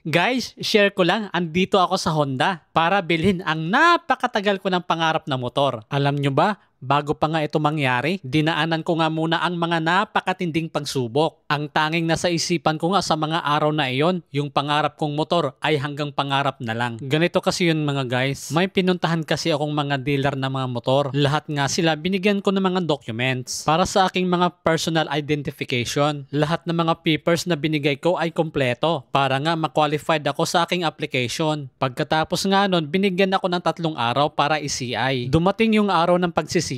Guys, share ko lang, andito ako sa Honda para bilhin ang napakatagal ko ng pangarap na motor. Alam nyo ba? Bago pa nga ito mangyari, dinaanan ko nga muna ang mga napakatinding pagsubok. Ang tanging nasa isipan ko nga sa mga araw na iyon, yung pangarap kong motor ay hanggang pangarap na lang. Ganito kasi yun mga guys. May pinuntahan kasi akong mga dealer na mga motor. Lahat nga sila binigyan ko ng mga documents para sa aking mga personal identification. Lahat ng mga papers na binigay ko ay kompleto para nga ma-qualified ako sa aking application. Pagkatapos nga nun, binigyan ako ng 3 araw para i-CI. Dumating yung araw ng pag-CI.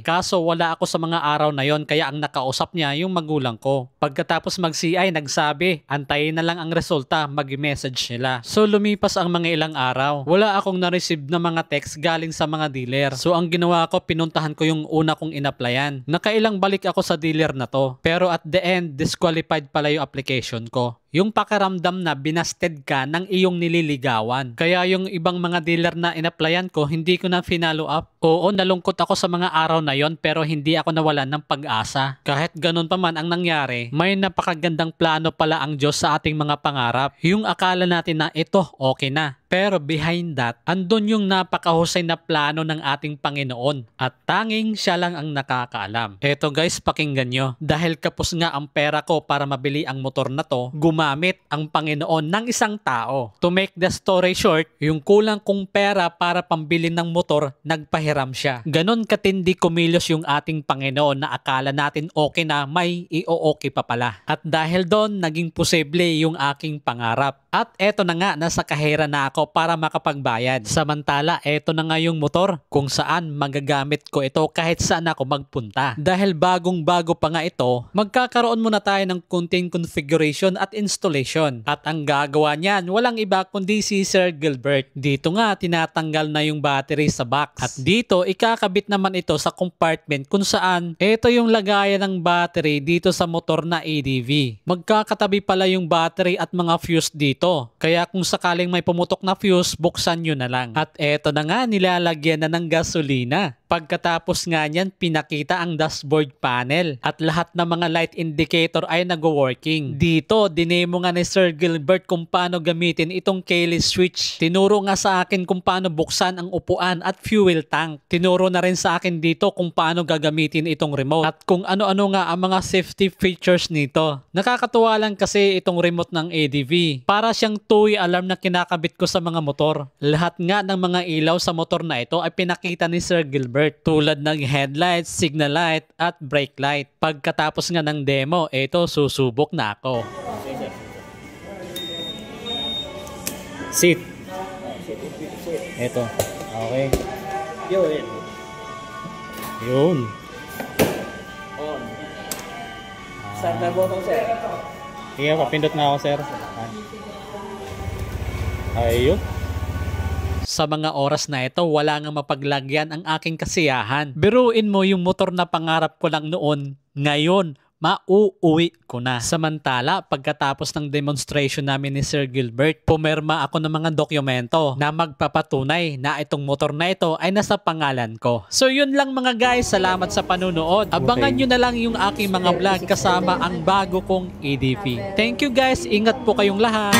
Kaso wala ako sa mga araw na yon kaya ang nakausap niya yung magulang ko. Pagkatapos mag-CI, nagsabi, antayin na lang ang resulta, mag-message nila. So lumipas ang mga ilang araw. Wala akong na-receive na mga text galing sa mga dealer. So ang ginawa ko, pinuntahan ko yung una kong in-applyan. Nakailang balik ako sa dealer na to. Pero at the end, disqualified pala yung application ko. Yung pakiramdam na binasted ka ng iyong nililigawan. Kaya yung ibang mga dealer na in-applyan ko, hindi ko na finalo up. Oo, nalungkot ako sa mga araw na yon pero hindi ako nawalan ng pag-asa. Kahit ganun pa man ang nangyari, may napakagandang plano pala ang Diyos sa ating mga pangarap. Yung akala natin na ito okay na. Pero behind that, andun yung napakahusay na plano ng ating Panginoon at tanging siya lang ang nakakaalam. Eto guys, pakinggan nyo. Dahil kapos nga ang pera ko para mabili ang motor na to, gumamit ang Panginoon ng isang tao. To make the story short, yung kulang kong pera para pambili ng motor, nagpahiram siya. Ganon katindi kumilos yung ating Panginoon na akala natin okay na, may i-okay pa pala. At dahil doon, naging posible yung aking pangarap. At eto na nga, nasa kahera na ako para makapagbayad. Samantala, eto na nga yung motor kung saan magagamit ko ito kahit saan ako magpunta. Dahil bagong-bago pa nga ito, magkakaroon muna tayo ng kunting configuration at installation. At ang gagawa niyan, walang iba kundi si Sir Gilbert. Dito nga, tinatanggal na yung battery sa box. At dito, ikakabit naman ito sa compartment kung saan ito yung lagayan ng battery dito sa motor na ADV. Magkakatabi pala yung battery at mga fuse dito. Kaya kung sakaling may pumutok na fuse, buksan nyo na lang. At eto na nga, nilalagyan na ng gasolina. Pagkatapos nga niyan, pinakita ang dashboard panel at lahat ng mga light indicator ay nag-working. Dito, dinemo nga ni Sir Gilbert kung paano gamitin itong keyless switch. Tinuro nga sa akin kung paano buksan ang upuan at fuel tank. Tinuro na rin sa akin dito kung paano gagamitin itong remote at kung ano-ano nga ang mga safety features nito. Nakakatuwa lang kasi itong remote ng ADV. Para siyang two-way alarm na kinakabit ko sa mga motor. Lahat nga ng mga ilaw sa motor na ito ay pinakita ni Sir Gilbert. Tulad ng headlight, signal light, at brake light. Pagkatapos nga ng demo, ito susubok na ako. Seat. Ito. Okay. Yun. Yun. On. Start na button, sir. Sige, papindot na ako, sir. Ayun. Sa mga oras na ito, wala nga mapaglagyan ang aking kasiyahan. Biruin mo yung motor na pangarap ko lang noon, ngayon, mauuwi ko na. Samantala, pagkatapos ng demonstration namin ni Sir Gilbert, pumirma ako ng mga dokumento na magpapatunay na itong motor na ito ay nasa pangalan ko. So yun lang mga guys, salamat sa panunood. Abangan nyo na lang yung aking mga vlog kasama ang bago kong ADV. Thank you guys, ingat po kayong lahat.